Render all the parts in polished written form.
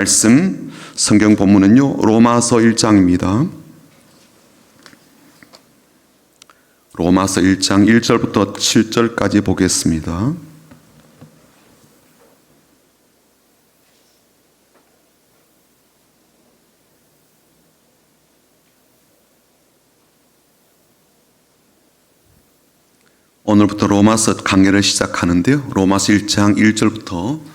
말씀 성경 본문은요 로마서 1장입니다. 로마서 1장 1절부터 7절까지 보겠습니다. 오늘부터 로마서 강해를 시작하는데요. 로마서 1장 1절부터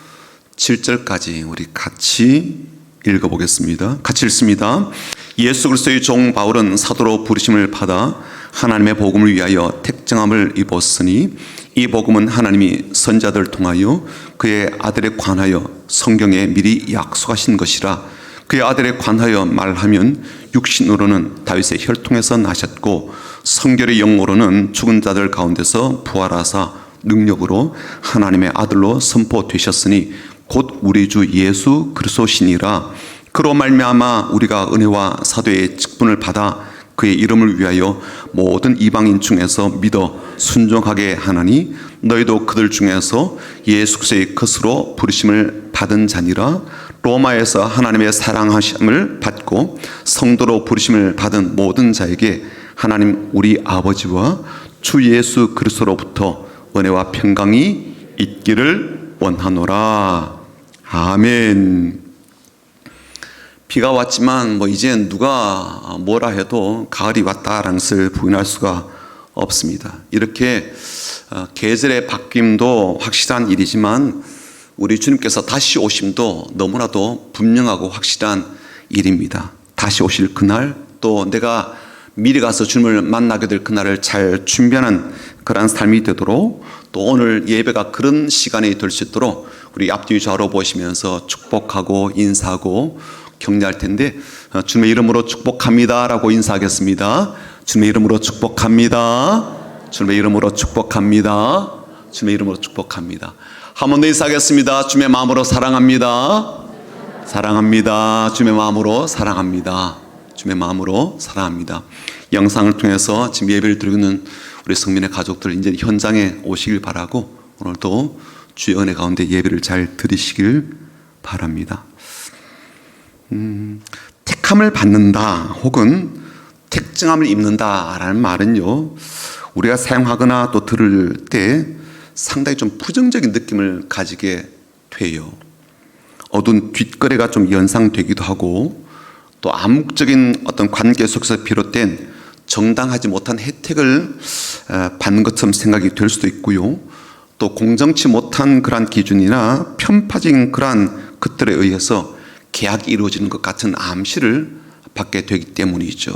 7절까지 우리 같이 읽어보겠습니다. 같이 읽습니다. 예수 그리스도의 종 바울은 사도로 부르심을 받아 하나님의 복음을 위하여 택정함을 입었으니 이 복음은 하나님이 선자들을 통하여 그의 아들에 관하여 성경에 미리 약속하신 것이라. 그의 아들에 관하여 말하면 육신으로는 다윗의 혈통에서 나셨고 성결의 영으로는 죽은 자들 가운데서 부활하사 능력으로 하나님의 아들로 선포되셨으니 곧 우리 주 예수 그리스도시니라. 그로 말미암아 우리가 은혜와 사도의 직분을 받아 그의 이름을 위하여 모든 이방인 중에서 믿어 순종하게 하나니 너희도 그들 중에서 예수 그리스도의 것으로 부르심을 받은 자니라. 로마에서 하나님의 사랑하심을 받고 성도로 부르심을 받은 모든 자에게 하나님 우리 아버지와 주 예수 그리스도로부터 은혜와 평강이 있기를 원하노라. 아멘. 비가 왔지만 이제 누가 뭐라 해도 가을이 왔다라는 것을 부인할 수가 없습니다. 이렇게 계절의 바뀜도 확실한 일이지만 우리 주님께서 다시 오심도 너무나도 분명하고 확실한 일입니다. 다시 오실 그날, 또 내가 미리 가서 주님을 만나게 될 그날을 잘 준비하는 그러한 삶이 되도록, 또 오늘 예배가 그런 시간이 될 수 있도록 우리 앞뒤 좌우로 보시면서 축복하고 인사하고 격려할 텐데, 주님의 이름으로 축복합니다 라고 인사하겠습니다. 주님의 이름으로 축복합니다. 주님의 이름으로 축복합니다. 주님의 이름으로 축복합니다. 한 번 더 인사하겠습니다. 주님의 마음으로 사랑합니다. 사랑합니다. 주님의 마음으로 사랑합니다. 주님의 마음으로 사랑합니다. 영상을 통해서 지금 예배를 드리고 있는 우리 성민의 가족들 이제 현장에 오시길 바라고, 오늘도 주의 은혜 가운데 예배를 잘 드리시길 바랍니다. 택함을 받는다 혹은 택정함을 입는다라는 말은요, 우리가 사용하거나 또 들을 때 상당히 좀 부정적인 느낌을 가지게 돼요. 어두운 뒷거래가 좀 연상되기도 하고, 또 암묵적인 어떤 관계 속에서 비롯된 정당하지 못한 혜택을 받는 것처럼 생각이 될 수도 있고요. 또 공정치 못한 그러한 기준이나 편파적인 그러한 것들에 의해서 계약이 이루어지는 것 같은 암시를 받게 되기 때문이죠.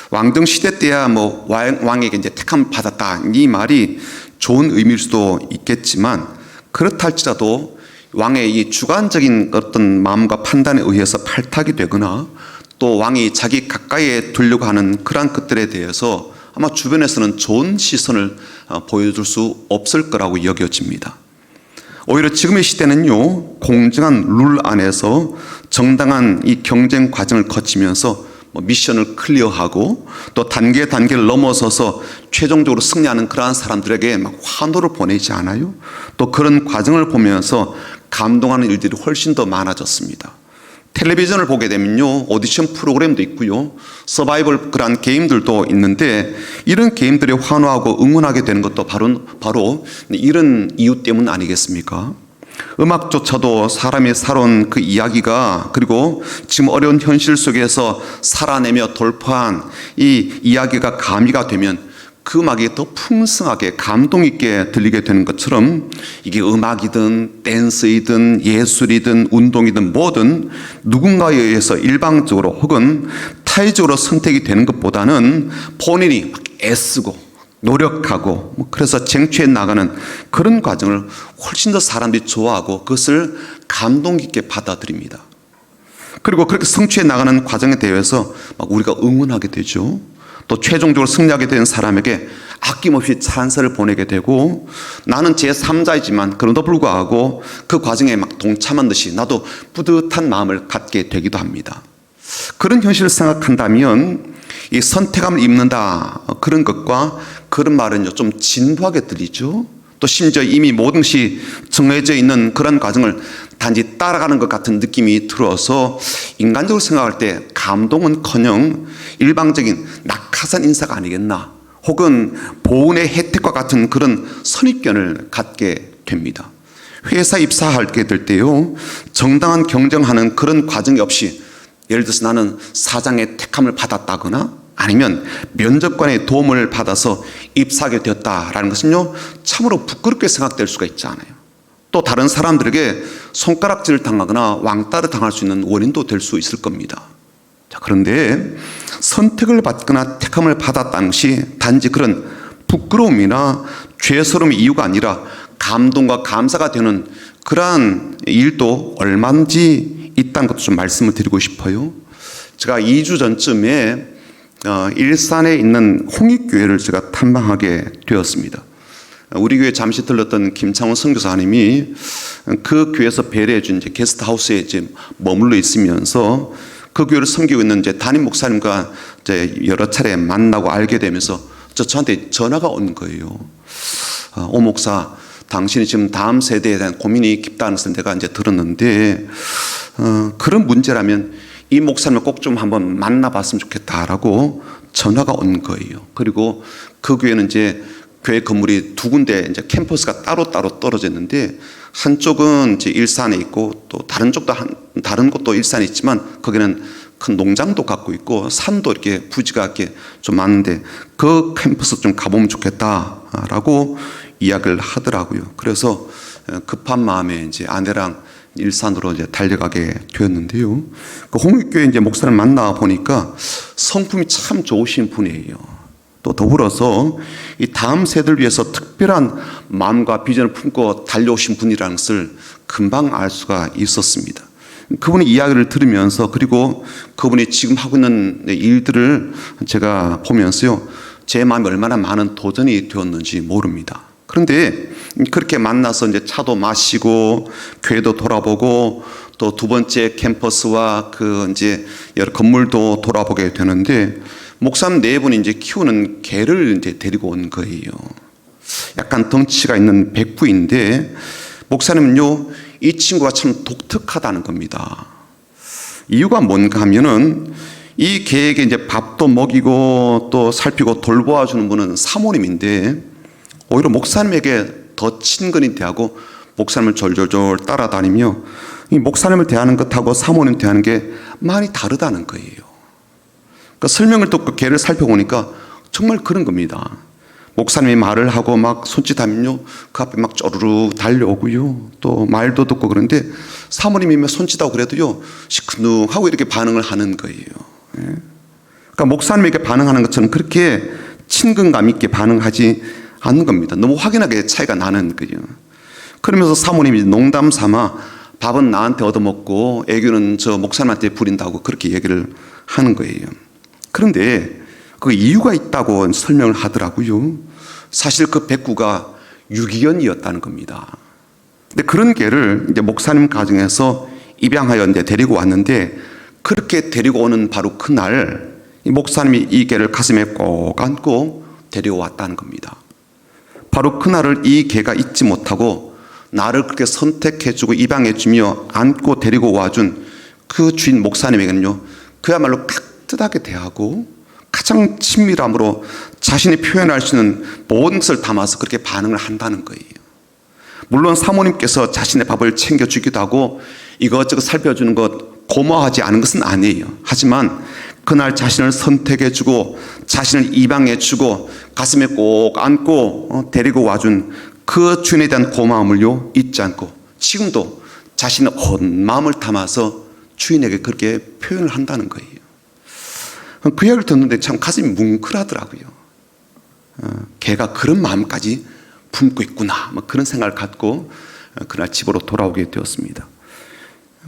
왕정 시대 때야 왕에게 이제 택함을 받았다, 이 말이 좋은 의미일 수도 있겠지만, 그렇다 할지라도 왕의 이 주관적인 어떤 마음과 판단에 의해서 팔탁이 되거나, 또 왕이 자기 가까이에 두려고 하는 그러한 것들에 대해서 아마 주변에서는 좋은 시선을 보여줄 수 없을 거라고 여겨집니다. 오히려 지금의 시대는요, 공정한 룰 안에서 정당한 이 경쟁 과정을 거치면서 미션을 클리어하고 또 단계를 넘어서서 최종적으로 승리하는 그러한 사람들에게 막 환호를 보내지 않아요? 또 그런 과정을 보면서 감동하는 일들이 훨씬 더 많아졌습니다. 텔레비전을 보게 되면요, 오디션 프로그램도 있고요, 서바이벌 그런 게임들도 있는데, 이런 게임들에 환호하고 응원하게 되는 것도 바로 이런 이유 때문 아니겠습니까? 음악조차도 사람이 살아온 그 이야기가, 그리고 지금 어려운 현실 속에서 살아내며 돌파한 이 이야기가 가미가 되면 그 음악이 더 풍성하게 감동 있게 들리게 되는 것처럼, 이게 음악이든 댄스이든 예술이든 운동이든 뭐든 누군가에 의해서 일방적으로 혹은 타의적으로 선택이 되는 것보다는 본인이 막 애쓰고 노력하고 그래서 쟁취해 나가는 그런 과정을 훨씬 더 사람들이 좋아하고 그것을 감동 깊게 받아들입니다. 그리고 그렇게 성취해 나가는 과정에 대해서 막 우리가 응원하게 되죠. 또 최종적으로 승리하게 된 사람에게 아낌없이 찬사를 보내게 되고, 나는 제3자이지만 그럼에도 불구하고 그 과정에 막 동참한 듯이 나도 뿌듯한 마음을 갖게 되기도 합니다. 그런 현실을 생각한다면 이 선택함을 입는다, 그런 것과 그런 말은요 좀 진부하게 들리죠. 또 심지어 이미 모든 것이 정해져 있는 그런 과정을 단지 따라가는 것 같은 느낌이 들어서 인간적으로 생각할 때 감동은커녕 일방적인 낙하산 인사가 아니겠나, 혹은 보은의 혜택과 같은 그런 선입견을 갖게 됩니다. 회사 입사하게 될 때요, 정당한 경쟁하는 그런 과정이 없이, 예를 들어서 나는 사장의 택함을 받았다거나 아니면 면접관의 도움을 받아서 입사하게 되었다라는 것은요, 참으로 부끄럽게 생각될 수가 있지 않아요. 또 다른 사람들에게 손가락질을 당하거나 왕따를 당할 수 있는 원인도 될 수 있을 겁니다. 자, 그런데 선택을 받거나 택함을 받았다는 것이 단지 그런 부끄러움이나 죄스러움의 이유가 아니라 감동과 감사가 되는 그러한 일도 얼마든지 있다는 것도 좀 말씀을 드리고 싶어요. 제가 2주 전쯤에 일산에 있는 홍익교회를 제가 탐방하게 되었습니다. 우리 교회 잠시 들렀던 김창원 선교사님이 그 교회에서 배려해 준 게스트하우스에 이제 머물러 있으면서 그 교회를 섬기고 있는 이제 담임 목사님과 이제 여러 차례 만나고 알게 되면서 저한테 전화가 온 거예요. 오 목사, 당신이 지금 다음 세대에 대한 고민이 깊다는 것을 내가 이제 들었는데 그런 문제라면 이 목사님을 꼭 좀 한번 만나봤으면 좋겠다라고 전화가 온 거예요. 그리고 그 교회는 이제 교회 건물이 두 군데 이제 캠퍼스가 따로따로 떨어져 있는데, 한쪽은 이제 일산에 있고 또 다른 쪽도 다른 곳도 일산에 있지만 거기는 큰 농장도 갖고 있고 산도 이렇게 부지가 이렇게 좀 많은데 그 캠퍼스 좀 가보면 좋겠다라고 이야기를 하더라고요. 그래서 급한 마음에 이제 아내랑 일산으로 이제 달려가게 되었는데요. 그 홍익교회 이제 목사를 만나 보니까 성품이 참 좋으신 분이에요. 또 더불어서 이 다음 세대를 위해서 특별한 마음과 비전을 품고 달려오신 분이라는 것을 금방 알 수가 있었습니다. 그분의 이야기를 들으면서, 그리고 그분이 지금 하고 있는 일들을 제가 보면서요, 제 마음에 얼마나 많은 도전이 되었는지 모릅니다. 그런데 그렇게 만나서 이제 차도 마시고 교회도 돌아보고 또 두 번째 캠퍼스와 그 이제 여러 건물도 돌아보게 되는데, 목사님 네 분이 이제 키우는 개를 이제 데리고 온 거예요. 약간 덩치가 있는 백구인데 목사님은요, 이 친구가 참 독특하다는 겁니다. 이유가 뭔가 하면은 이 개에게 이제 밥도 먹이고 또 살피고 돌보아 주는 분은 사모님인데, 오히려 목사님에게 더 친근히 대하고 목사님을 졸졸졸 따라다니며 이 목사님을 대하는 것하고 사모님 대하는 게 많이 다르다는 거예요. 그러니까 설명을 듣고 개를 살펴보니까 정말 그런 겁니다. 목사님이 말을 하고 막 손짓하면요, 그 앞에 막 쪼르르 달려오고요, 또 말도 듣고, 그런데 사모님이 손짓하고 그래도요, 시큰둥하고 이렇게 반응을 하는 거예요. 그러니까 목사님에게 반응하는 것처럼 그렇게 친근감 있게 반응하지 않는 겁니다. 너무 확연하게 차이가 나는 거예요. 그러면서 사모님이 농담 삼아 밥은 나한테 얻어먹고 애교는 저 목사님한테 부린다고 그렇게 얘기를 하는 거예요. 그런데 그 이유가 있다고 설명을 하더라고요. 사실 그 백구가 유기견이었다는 겁니다. 근데 그런 개를 이제 목사님 가정에서 입양하여 이제 데리고 왔는데, 그렇게 데리고 오는 바로 그날 이 목사님이 이 개를 가슴에 꼭 안고 데려왔다는 겁니다. 바로 그날을 이 개가 잊지 못하고 나를 그렇게 선택해주고 입양해주며 안고 데리고 와준 그 주인 목사님에게는요, 그야말로 따뜻하게 대하고 가장 친밀함으로 자신이 표현할 수 있는 모든 것을 담아서 그렇게 반응을 한다는 거예요. 물론 사모님께서 자신의 밥을 챙겨주기도 하고 이것저것 살펴주는 것 고마워하지 않은 것은 아니에요. 하지만 그날 자신을 선택해주고 자신을 입양해주고 가슴에 꼭 안고 데리고 와준 그 주인에 대한 고마움을요, 잊지 않고 지금도 자신의 온 마음을 담아서 주인에게 그렇게 표현을 한다는 거예요. 그 이야기를 듣는데 참 가슴이 뭉클하더라고요. 걔가 그런 마음까지 품고 있구나, 뭐 그런 생각을 갖고 그날 집으로 돌아오게 되었습니다.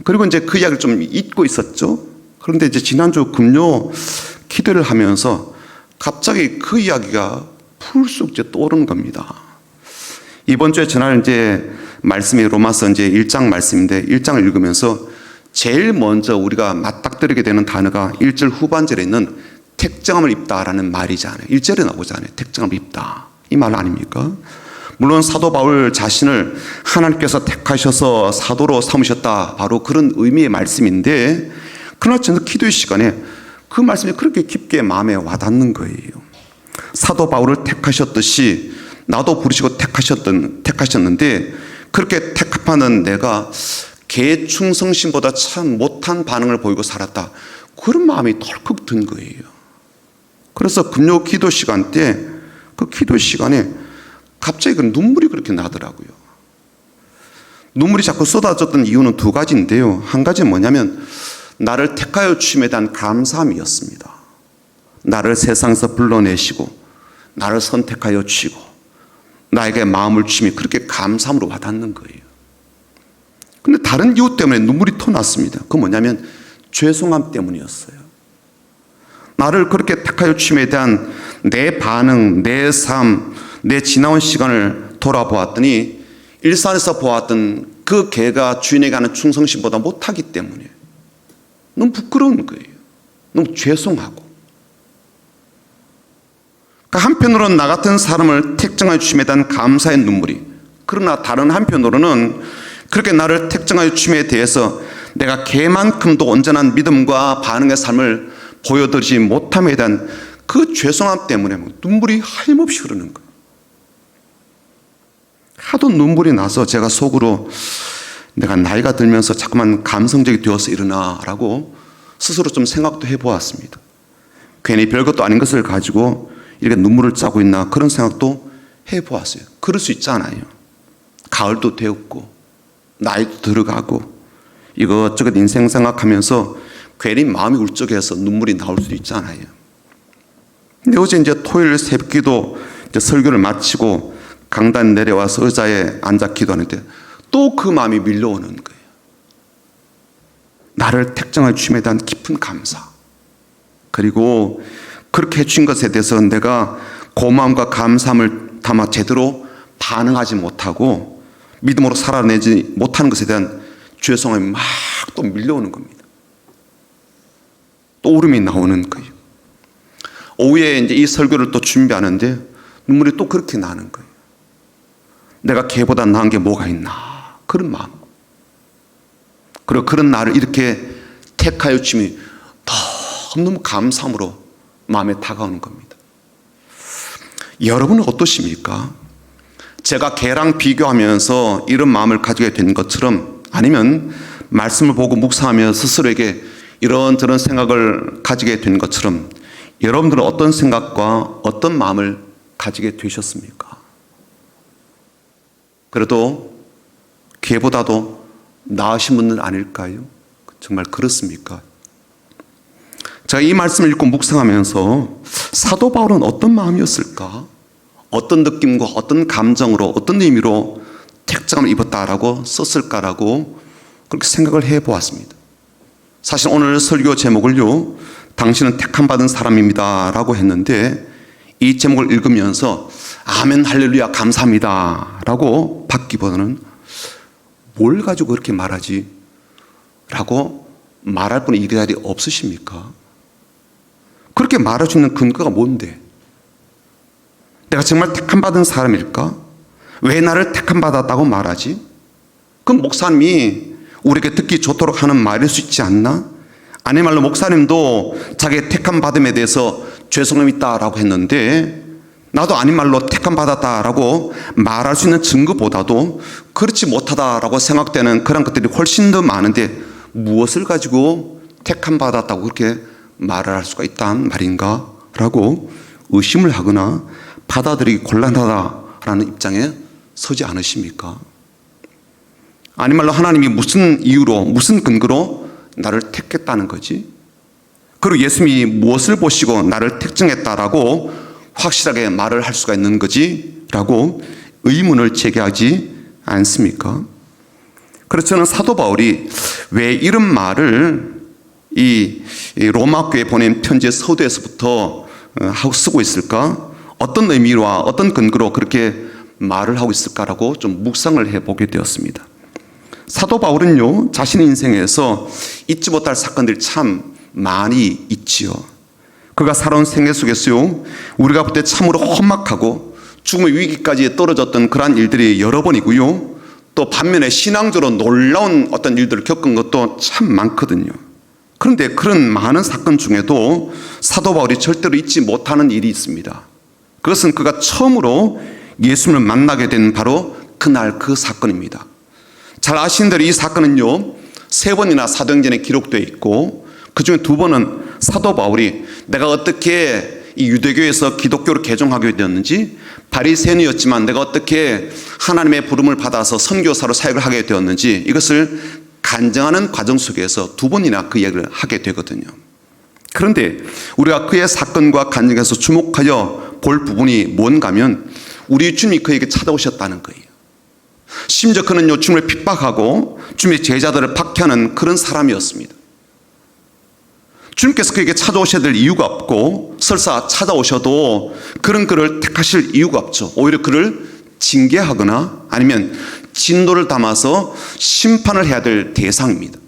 그리고 이제 그 이야기를 좀 잊고 있었죠. 그런데 이제 지난주 금요 기도를 하면서 갑자기 그 이야기가 풀쑥 이제 떠오르는 겁니다. 이번 주에 전날 이제 말씀이 로마서 이제 1장 말씀인데, 1장을 읽으면서 제일 먼저 우리가 맞닥뜨리게 되는 단어가 1절 후반절에 있는 택정함을 입다라는 말이잖아요. 1절에 나오잖아요. 택정함을 입다. 이 말 아닙니까? 물론 사도 바울 자신을 하나님께서 택하셔서 사도로 삼으셨다, 바로 그런 의미의 말씀인데, 그러나 저는 기도의 시간에 그 말씀이 그렇게 깊게 마음에 와닿는 거예요. 사도 바울을 택하셨듯이 나도 부르시고 택하셨는데, 그렇게 택하는 내가 개 충성심보다 참 못한 반응을 보이고 살았다, 그런 마음이 덜컥 든 거예요. 그래서 금요 기도 시간 때, 그 기도 시간에 갑자기 그 눈물이 그렇게 나더라고요. 눈물이 자꾸 쏟아졌던 이유는 두 가지인데요. 한 가지는 뭐냐면 나를 택하여 주심에 대한 감사함이었습니다. 나를 세상에서 불러내시고 나를 선택하여 주시고 나에게 마음을 주심이 그렇게 감사함으로 와닿는 거예요. 근데 다른 이유 때문에 눈물이 더 났습니다. 그건 뭐냐면 죄송함 때문이었어요. 나를 그렇게 택하여 주심에 대한 내 반응, 내 삶, 내 지나온 시간을 돌아보았더니 일산에서 보았던 그 개가 주인에게 하는 충성심보다 못하기 때문에 너무 부끄러운 거예요. 너무 죄송하고. 그러니까 한편으로는 나 같은 사람을 택정하여 주심에 대한 감사의 눈물이, 그러나 다른 한편으로는 그렇게 나를 택정하여 주심에 대해서 내가 개만큼도 온전한 믿음과 반응의 삶을 보여드리지 못함에 대한 그 죄송함 때문에 눈물이 하염없이 흐르는 거예요. 하도 눈물이 나서 제가 속으로 내가 나이가 들면서 자꾸만 감성적이 되어서 이러나라고 스스로 좀 생각도 해보았습니다. 괜히 별것도 아닌 것을 가지고 이렇게 눈물을 짜고 있나, 그런 생각도 해보았어요. 그럴 수 있잖아요. 가을도 되었고 나이도 들어가고 이것저것 인생 생각하면서 괜히 마음이 울적해서 눈물이 나올 수도 있잖아요. 근데 어제 이제 토요일 새벽기도 설교를 마치고 강단 내려와서 의자에 앉아 기도하는데 또 그 마음이 밀려오는 거예요. 나를 택정해 주심에 대한 깊은 감사, 그리고 그렇게 해주신 것에 대해서 내가 고마움과 감사함을 담아 제대로 반응하지 못하고 믿음으로 살아내지 못하는 것에 대한 죄송함이 막 또 밀려오는 겁니다. 또 울음이 나오는 거예요. 오후에 이제 이 설교를 또 준비하는데 눈물이 또 그렇게 나는 거예요. 내가 걔보다 나은 게 뭐가 있나, 그런 마음. 그리고 그런 나를 이렇게 택하여 주심이 너무 감사함으로 마음에 다가오는 겁니다. 여러분은 어떠십니까? 제가 걔랑 비교하면서 이런 마음을 가지게 된 것처럼, 아니면 말씀을 보고 묵상하며 스스로에게 이런저런 생각을 가지게 된 것처럼 여러분들은 어떤 생각과 어떤 마음을 가지게 되셨습니까? 그래도 걔보다도 나으신 분은 아닐까요? 정말 그렇습니까? 제가 이 말씀을 읽고 묵상하면서 사도 바울은 어떤 마음이었을까? 어떤 느낌과 어떤 감정으로, 어떤 의미로 택정을 입었다라고 썼을까라고 그렇게 생각을 해보았습니다. 사실 오늘 설교 제목을요, 당신은 택함 받은 사람입니다 라고 했는데, 이 제목을 읽으면서 아멘 할렐루야 감사합니다 라고 받기보다는 뭘 가지고 그렇게 말하지? 라고 말할 분이 이 자리에 없으십니까? 그렇게 말할 수 있는 근거가 뭔데? 내가 정말 택함 받은 사람일까? 왜 나를 택함 받았다고 말하지? 그럼 목사님이 우리에게 듣기 좋도록 하는 말일 수 있지 않나? 아니 말로 목사님도 자기의 택함 받음에 대해서 죄송함이 있다라고 했는데, 나도 아닌 말로 택함 받았다라고 말할 수 있는 증거보다도 그렇지 못하다라고 생각되는 그런 것들이 훨씬 더 많은데, 무엇을 가지고 택함 받았다고 그렇게 말을 할 수가 있단 말인가? 라고 의심을 하거나 받아들이기 곤란하다라는 입장에 서지 않으십니까? 아니 말로 하나님이 무슨 이유로, 무슨 근거로 나를 택했다는 거지? 그리고 예수님이 무엇을 보시고 나를 택정했다라고 확실하게 말을 할 수가 있는 거지? 라고 의문을 제기하지 않습니까? 그래서 저는 사도 바울이 왜 이런 말을 이 로마 교회에 보낸 편지의 서두에서부터 하고 쓰고 있을까? 어떤 의미와 어떤 근거로 그렇게 말을 하고 있을까라고 좀 묵상을 해보게 되었습니다. 사도 바울은요, 자신의 인생에서 잊지 못할 사건들이 참 많이 있지요. 그가 살아온 생애 속에서요, 우리가 볼 때 참으로 험악하고 죽음의 위기까지 떨어졌던 그러한 일들이 여러 번이고요. 또 반면에 신앙적으로 놀라운 어떤 일들을 겪은 것도 참 많거든요. 그런데 그런 많은 사건 중에도 사도 바울이 절대로 잊지 못하는 일이 있습니다. 그것은 그가 처음으로 예수님을 만나게 된 바로 그날 그 사건입니다. 잘 아시는 대로 이 사건은요, 3번이나 사도행전에 기록되어 있고 그중에 2번은 사도 바울이 내가 어떻게 이 유대교에서 기독교로 개종하게 되었는지, 바리새인이었지만 내가 어떻게 하나님의 부름을 받아서 선교사로 사역을 하게 되었는지, 이것을 간증하는 과정 속에서 2번이나 그 이야기를 하게 되거든요. 그런데 우리가 그의 사건과 간증에서 주목하여 볼 부분이 뭔가 하면 우리 주님이 그에게 찾아오셨다는 거예요. 심지어 그는요, 주님을 핍박하고 주님의 제자들을 박해하는 그런 사람이었습니다. 주님께서 그에게 찾아오셔야 될 이유가 없고, 설사 찾아오셔도 그런 그를 택하실 이유가 없죠. 오히려 그를 징계하거나 아니면 진노를 담아서 심판을 해야 될 대상입니다.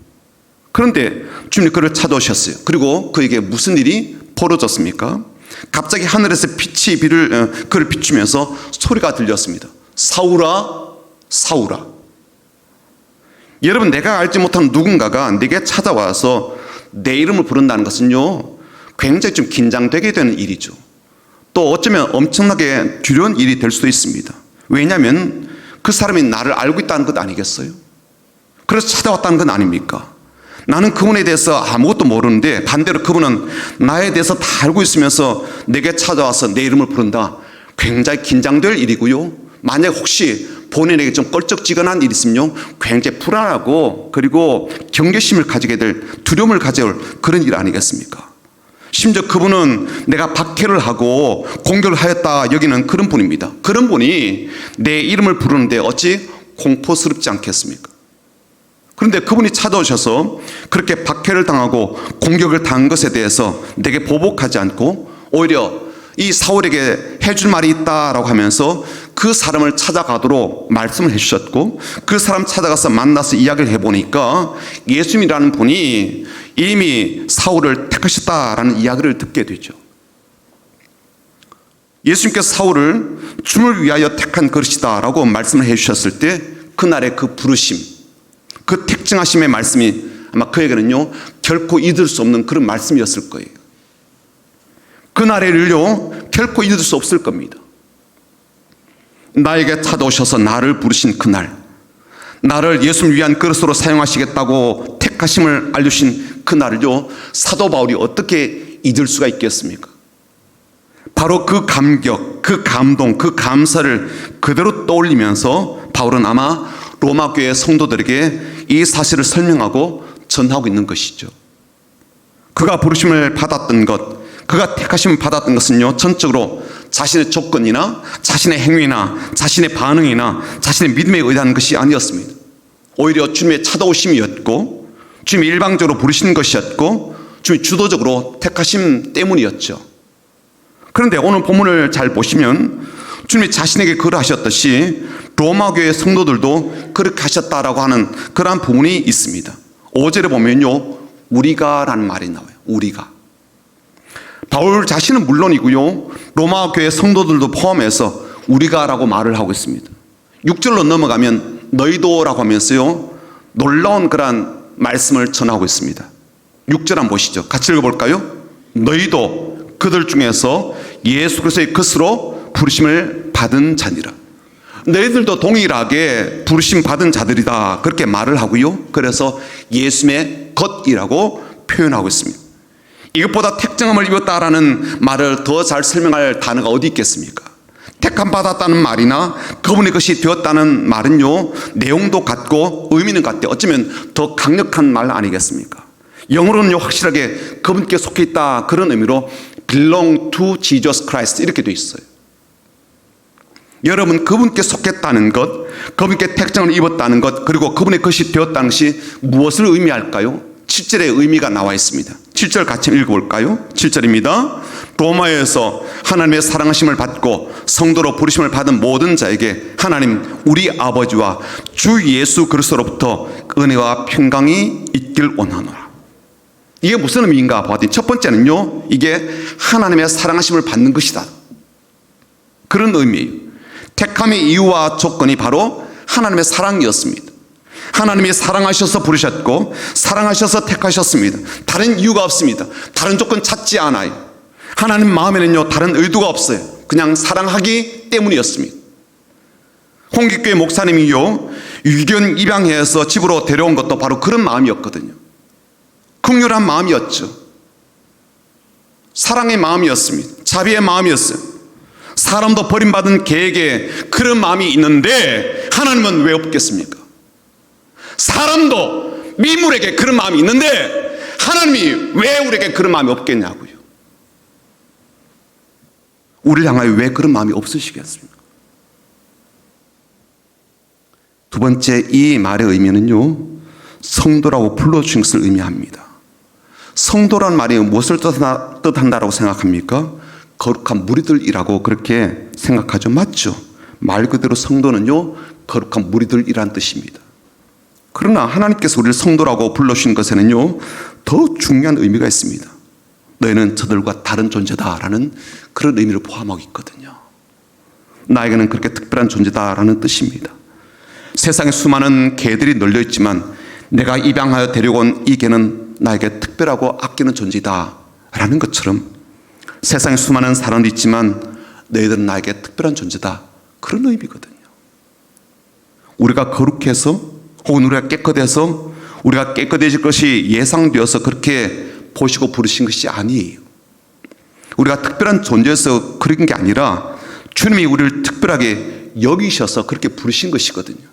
그런데 주님이 그를 찾아오셨어요. 그리고 그에게 무슨 일이 벌어졌습니까? 갑자기 하늘에서 빛이 그를 비추면서 소리가 들렸습니다. 사울아, 사울아. 여러분, 내가 알지 못한 누군가가 내게 찾아와서 내 이름을 부른다는 것은요, 굉장히 좀 긴장되게 되는 일이죠. 또 어쩌면 엄청나게 두려운 일이 될 수도 있습니다. 왜냐하면 그 사람이 나를 알고 있다는 것 아니겠어요? 그래서 찾아왔다는 건 아닙니까? 나는 그분에 대해서 아무것도 모르는데 반대로 그분은 나에 대해서 다 알고 있으면서 내게 찾아와서 내 이름을 부른다. 굉장히 긴장될 일이고요. 만약 혹시 본인에게 좀 껄쩍지근한 일이 있으면요, 굉장히 불안하고 그리고 경계심을 가지게 될, 두려움을 가져올 그런 일 아니겠습니까? 심지어 그분은 내가 박해를 하고 공격을 하였다 여기는 그런 분입니다. 그런 분이 내 이름을 부르는데 어찌 공포스럽지 않겠습니까? 그런데 그분이 찾아오셔서 그렇게 박해를 당하고 공격을 당한 것에 대해서 내게 보복하지 않고 오히려 이 사울에게 해줄 말이 있다라고 하면서 그 사람을 찾아가도록 말씀을 해주셨고, 그 사람 찾아가서 만나서 이야기를 해보니까 예수님이라는 분이 이미 사울을 택하셨다라는 이야기를 듣게 되죠. 예수님께서 사울을 주님을 위하여 택한 그릇이다라고 말씀을 해주셨을 때 그날의 그 부르심, 그 택정하심의 말씀이 아마 그에게는요, 결코 잊을 수 없는 그런 말씀이었을 거예요. 그날의 일요, 결코 잊을 수 없을 겁니다. 나에게 찾아오셔서 나를 부르신 그날, 나를 예수를 위한 그릇으로 사용하시겠다고 택하심을 알려주신 그날을요, 사도 바울이 어떻게 잊을 수가 있겠습니까? 바로 그 감격, 그 감동, 그 감사를 그대로 떠올리면서 바울은 아마 로마 교회 성도들에게 이 사실을 설명하고 전하고 있는 것이죠. 그가 부르심을 받았던 것, 그가 택하심을 받았던 것은요, 전적으로 자신의 조건이나 자신의 행위나 자신의 반응이나 자신의 믿음에 의한 것이 아니었습니다. 오히려 주님의 찾아오심이었고 주님이 일방적으로 부르신 것이었고 주님이 주도적으로 택하심 때문이었죠. 그런데 오늘 본문을 잘 보시면 주님이 자신에게 그러하셨듯이 로마 교회 성도들도 그렇게 하셨다라고 하는 그러한 부분이 있습니다. 5절에 보면요, 우리가라는 말이 나와요. 우리가. 바울 자신은 물론이고요, 로마 교회 성도들도 포함해서 우리가라고 말을 하고 있습니다. 6절로 넘어가면 너희도라고 하면서요, 놀라운 그러한 말씀을 전하고 있습니다. 6절 한번 보시죠. 같이 읽어볼까요? 너희도 그들 중에서 예수 그리스도의 것으로 부르심을 받은 자니라. 너희들도 동일하게 부르심 받은 자들이다, 그렇게 말을 하고요, 그래서 예수의 것이라고 표현하고 있습니다. 이것보다 택정함을 입었다라는 말을 더 잘 설명할 단어가 어디 있겠습니까? 택함 받았다는 말이나 그분의 것이 되었다는 말은요, 내용도 같고 의미는 같대. 어쩌면 더 강력한 말 아니겠습니까? 영어로는요, 확실하게 그분께 속해 있다, 그런 의미로 belong to Jesus Christ 이렇게 돼 있어요. 여러분, 그분께 속했다는 것, 그분께 택정을 입었다는 것, 그리고 그분의 것이 되었다는 것이 무엇을 의미할까요? 7절의 의미가 나와 있습니다. 7절 같이 읽어볼까요? 7절입니다. 로마에서 하나님의 사랑하심을 받고 성도로 부르심을 받은 모든 자에게 하나님 우리 아버지와 주 예수 그리스도로부터 은혜와 평강이 있길 원하노라. 이게 무슨 의미인가 봤더니 첫 번째는요, 이게 하나님의 사랑하심을 받는 것이다, 그런 의미예요. 택함의 이유와 조건이 바로 하나님의 사랑이었습니다. 하나님이 사랑하셔서 부르셨고 사랑하셔서 택하셨습니다. 다른 이유가 없습니다. 다른 조건 찾지 않아요. 하나님 마음에는요 다른 의도가 없어요. 그냥 사랑하기 때문이었습니다. 홍익교회 목사님이요 유견 입양해서 집으로 데려온 것도 바로 그런 마음이었거든요. 긍휼한 마음이었죠. 사랑의 마음이었습니다. 자비의 마음이었어요. 사람도 버림받은 개에게 그런 마음이 있는데 하나님은 왜 없겠습니까? 사람도 미물에게 그런 마음이 있는데 하나님이 왜 우리에게 그런 마음이 없겠냐고요. 우리를 향하여 왜 그런 마음이 없으시겠습니까? 두 번째, 이 말의 의미는요 성도라고 불러주신 것을 의미합니다. 성도란 말이 무엇을 뜻한다고 생각합니까? 거룩한 무리들이라고 그렇게 생각하죠. 맞죠? 말 그대로 성도는요 거룩한 무리들이란 뜻입니다. 그러나 하나님께서 우리를 성도라고 불러주신 것에는요 더 중요한 의미가 있습니다. 너희는 저들과 다른 존재다라는 그런 의미를 포함하고 있거든요. 나에게는 그렇게 특별한 존재다라는 뜻입니다. 세상에 수많은 개들이 널려있지만 내가 입양하여 데려온 이 개는 나에게 특별하고 아끼는 존재다 라는 것처럼 세상에 수많은 사람도 있지만 너희들은 나에게 특별한 존재다, 그런 의미거든요. 우리가 거룩해서 혹은 우리가 깨끗해서 우리가 깨끗해질 것이 예상되어서 그렇게 보시고 부르신 것이 아니에요. 우리가 특별한 존재여서 그런 게 아니라 주님이 우리를 특별하게 여기셔서 그렇게 부르신 것이거든요.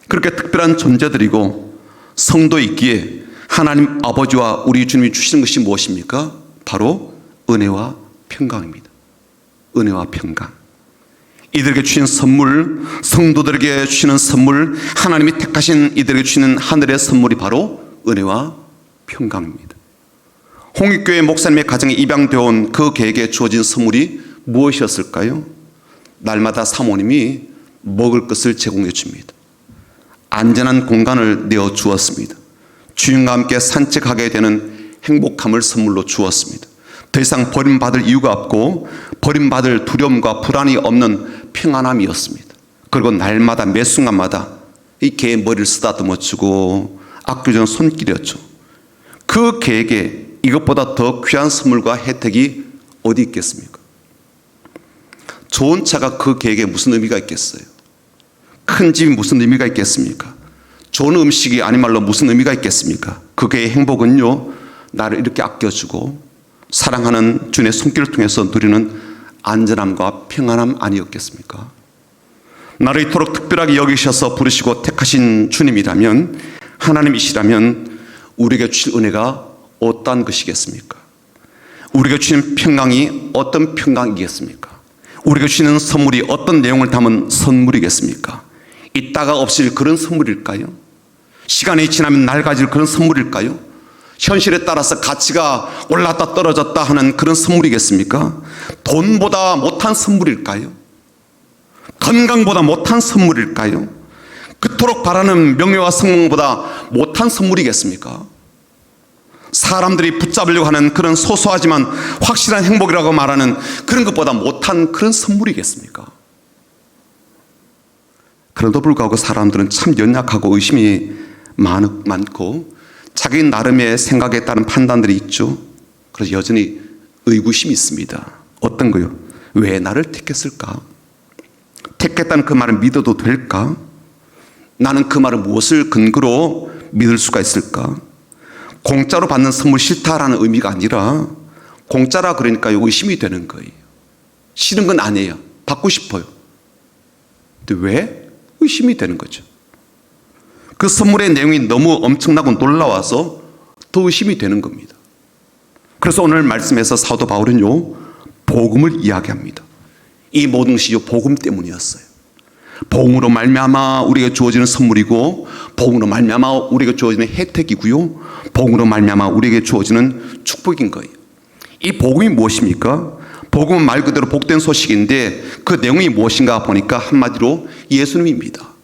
그렇게 특별한 존재들이고 성도있기에 하나님 아버지와 우리 주님이 주시는 것이 무엇입니까? 바로 은혜와 평강입니다. 은혜와 평강. 이들에게 주신 선물, 성도들에게 주시는 선물, 하나님이 택하신 이들에게 주시는 하늘의 선물이 바로 은혜와 평강입니다. 홍익교회 목사님의 가정에 입양되어 온 그 개에게 주어진 선물이 무엇이었을까요? 날마다 사모님이 먹을 것을 제공해 줍니다. 안전한 공간을 내어 주었습니다. 주인과 함께 산책하게 되는 행복함을 선물로 주었습니다. 더 이상 버림받을 이유가 없고 버림받을 두려움과 불안이 없는 평안함이었습니다. 그리고 날마다 매 순간마다 이 개의 머리를 쓰다듬어 주고 아껴주는 손길이었죠. 그 개에게 이것보다 더 귀한 선물과 혜택이 어디 있겠습니까? 좋은 차가 그 개에게 무슨 의미가 있겠어요? 큰 집이 무슨 의미가 있겠습니까? 좋은 음식이 아니말로 무슨 의미가 있겠습니까? 그 개의 행복은요 나를 이렇게 아껴주고 사랑하는 주님의 손길을 통해서 누리는 안전함과 평안함 아니었겠습니까? 나를 이토록 특별하게 여기셔서 부르시고 택하신 주님이라면, 하나님이시라면 우리에게 주실 은혜가 어떠한 것이겠습니까? 우리에게 주시는 평강이 어떤 평강이겠습니까? 우리에게 주시는 선물이 어떤 내용을 담은 선물이겠습니까? 있다가 없을 그런 선물일까요? 시간이 지나면 낡아질 그런 선물일까요? 현실에 따라서 가치가 올랐다 떨어졌다 하는 그런 선물이겠습니까? 돈보다 못한 선물일까요? 건강보다 못한 선물일까요? 그토록 바라는 명예와 성공보다 못한 선물이겠습니까? 사람들이 붙잡으려고 하는 그런 소소하지만 확실한 행복이라고 말하는 그런 것보다 못한 그런 선물이겠습니까? 그럼에도 불구하고 사람들은 참 연약하고 의심이 많고 자기 나름의 생각에 따른 판단들이 있죠. 그래서 여전히 의구심이 있습니다. 어떤 거요? 왜 나를 택했을까? 택했다는 그 말을 믿어도 될까? 나는 그 말을 무엇을 근거로 믿을 수가 있을까? 공짜로 받는 선물 싫다라는 의미가 아니라 공짜라 그러니까 의심이 되는 거예요. 싫은 건 아니에요. 받고 싶어요. 근데 왜? 의심이 되는 거죠. 그 선물의 내용이 너무 엄청나고 놀라워서 더 의심이 되는 겁니다. 그래서 오늘 말씀에서 사도 바울은요 복음을 이야기합니다. 이 모든 것이 복음 때문이었어요. 복음으로 말미암아 우리에게 주어지는 선물이고, 복음으로 말미암아 우리에게 주어지는 혜택이고요, 복음으로 말미암아 우리에게 주어지는 축복인 거예요. 이 복음이 무엇입니까? 복음은 말 그대로 복된 소식인데 그 내용이 무엇인가 보니까 한마디로 예수님입니다.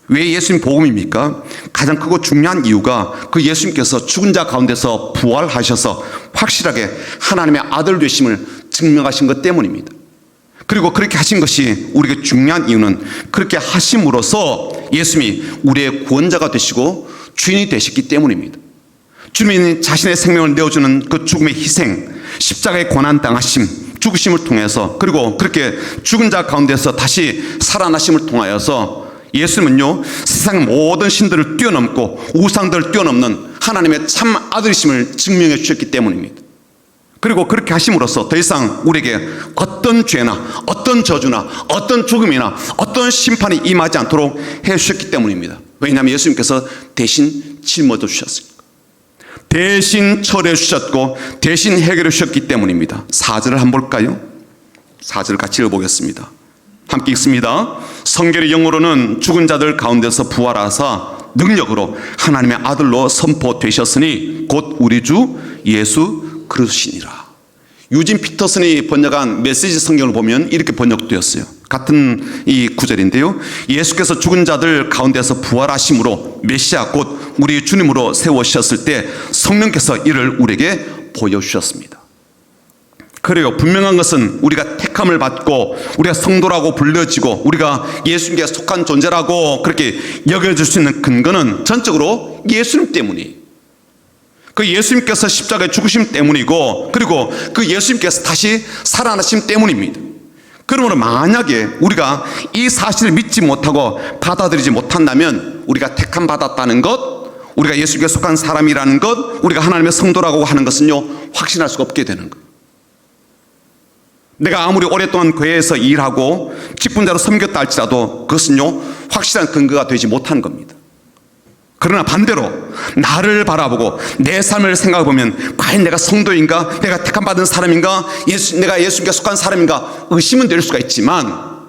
왜 예수님 복음입니까? 가장 크고 중요한 이유가 그 예수님께서 죽은 자 가운데서 부활하셔서 확실하게 하나님의 아들 되심을 증명하신 것 때문입니다. 그리고 그렇게 하신 것이 우리에게 중요한 이유는 그렇게 하심으로써 예수님이 우리의 구원자가 되시고 주인이 되셨기 때문입니다. 주님이 자신의 생명을 내어주는 그 죽음의 희생, 십자가의 고난당하심, 죽으심을 통해서, 그리고 그렇게 죽은 자 가운데서 다시 살아나심을 통하여서 예수님은요, 세상 모든 신들을 뛰어넘고 우상들을 뛰어넘는 하나님의 참 아들이심을 증명해 주셨기 때문입니다. 그리고 그렇게 하심으로써 더 이상 우리에게 어떤 죄나 어떤 저주나 어떤 죽음이나 어떤 심판이 임하지 않도록 해 주셨기 때문입니다. 왜냐하면 예수님께서 대신 짊어져 주셨습니다. 대신 처리해 주셨고 대신 해결해 주셨기 때문입니다. 4절을 한번 볼까요? 4절 같이 읽어보겠습니다. 함께 읽습니다. 성결의 영으로는 죽은 자들 가운데서 부활하사 능력으로 하나님의 아들로 선포되셨으니 곧 우리 주 예수 그리스도시니라. 유진 피터슨이 번역한 메시지 성경을 보면 이렇게 번역되었어요. 같은 이 구절인데요, 예수께서 죽은 자들 가운데서 부활하심으로 메시아 곧 우리 주님으로 세우셨을 때 성령께서 이를 우리에게 보여주셨습니다. 그래요. 분명한 것은 우리가 택함을 받고 우리가 성도라고 불려지고 우리가 예수님께 속한 존재라고 그렇게 여겨질 수 있는 근거는 전적으로 예수님 때문이에요. 그 예수님께서 십자가에 죽으심 때문이고, 그리고 그 예수님께서 다시 살아나심 때문입니다. 그러므로 만약에 우리가 이 사실을 믿지 못하고 받아들이지 못한다면 우리가 택함 받았다는 것, 우리가 예수님께 속한 사람이라는 것, 우리가 하나님의 성도라고 하는 것은요, 확신할 수가 없게 되는 거예요. 내가 아무리 오랫동안 교회에서 일하고 직분자로 섬겼다 할지라도 그것은요, 확실한 근거가 되지 못한 겁니다. 그러나 반대로 나를 바라보고 내 삶을 생각해 보면 과연 내가 성도인가, 내가 택함받은 사람인가, 내가 예수님께 속한 사람인가 의심은 될 수가 있지만,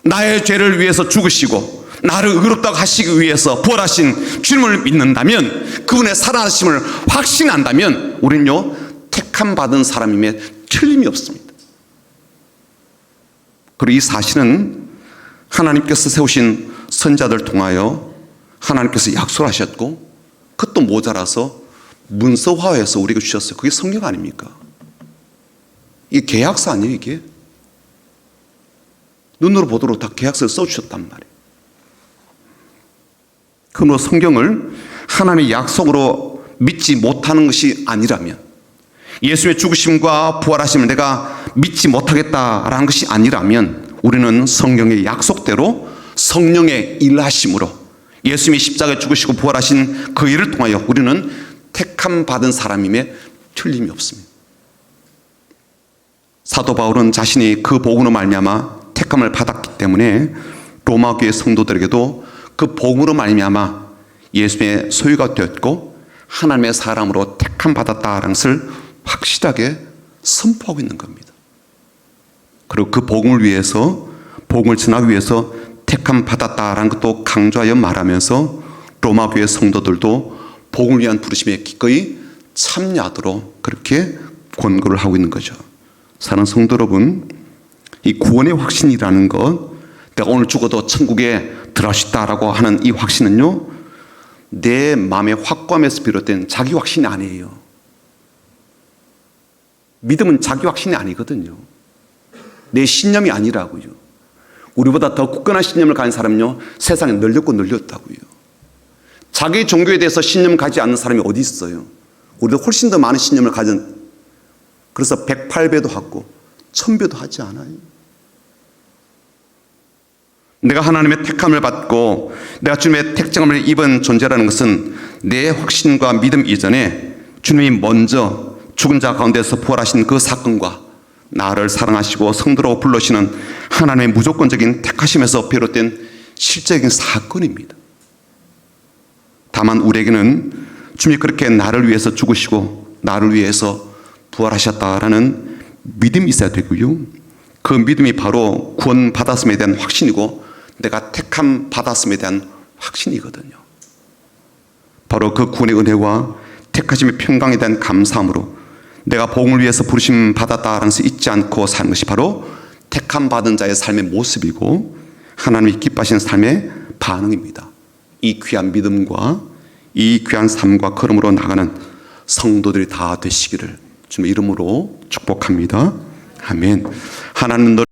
나의 죄를 위해서 죽으시고 나를 의롭다고 하시기 위해서 부활하신 주님을 믿는다면, 그분의 살아나심을 확신한다면 우리는요, 택함받은 사람임에 틀림이 없습니다. 그리고 이 사실은 하나님께서 세우신 선자들 통하여 하나님께서 약속하셨고, 그것도 모자라서 문서화해서 우리에게 주셨어요. 그게 성경 아닙니까? 이게 계약서 아니에요, 이게? 눈으로 보도록 다 계약서를 써주셨단 말이에요. 그러므로 성경을 하나님의 약속으로 믿지 못하는 것이 아니라면, 예수의 죽으심과 부활하심을 내가 믿지 못하겠다라는 것이 아니라면, 우리는 성경의 약속대로 성령의 일하심으로 예수님이 십자가에 죽으시고 부활하신 그 일을 통하여 우리는 택함 받은 사람임에 틀림이 없습니다. 사도 바울은 자신이 그 복음으로 말미암아 택함을 받았기 때문에 로마 교회 성도들에게도 그 복음으로 말미암아 예수님의 소유가 되었고 하나님의 사람으로 택함 받았다는 것을 확실하게 선포하고 있는 겁니다. 그리고 그 복음을 위해서, 복음을 전하기 위해서 택함 받았다라는 것도 강조하여 말하면서 로마 교회 성도들도 복음을 위한 부르심에 기꺼이 참여하도록 그렇게 권고를 하고 있는 거죠. 사랑하는 성도 여러분, 이 구원의 확신이라는 것, 내가 오늘 죽어도 천국에 들어갈 수 있다라고 하는 이 확신은요, 내 마음의 확고함에서 비롯된 자기 확신이 아니에요. 믿음은 자기 확신이 아니거든요. 내 신념이 아니라고요. 우리보다 더 굳건한 신념을 가진 사람은요, 세상에 널렸고 널렸다고요. 자기 종교에 대해서 신념을 가지지 않는 사람이 어디 있어요? 우리도 훨씬 더 많은 신념을 가진, 그래서 108배도 하고 1000배도 하지 않아요. 내가 하나님의 택함을 받고 내가 주님의 택정함을 입은 존재라는 것은 내 확신과 믿음 이전에 주님이 먼저 죽은 자 가운데서 부활하신 그 사건과 나를 사랑하시고 성도라고 불러시는 하나님의 무조건적인 택하심에서 비롯된 실제적인 사건입니다. 다만 우리에게는 주님이 그렇게 나를 위해서 죽으시고 나를 위해서 부활하셨다라는 믿음이 있어야 되고요. 그 믿음이 바로 구원 받았음에 대한 확신이고 내가 택함 받았음에 대한 확신이거든요. 바로 그 구원의 은혜와 택하심의 평강에 대한 감사함으로 내가 복음을 위해서 부르심 받았다라는 것을 잊지 않고 사는 것이 바로 택함 받은 자의 삶의 모습이고 하나님이 기뻐하시는 삶의 반응입니다. 이 귀한 믿음과 이 귀한 삶과 걸음으로 나가는 성도들이 다 되시기를 주님의 이름으로 축복합니다. 아멘. 하나님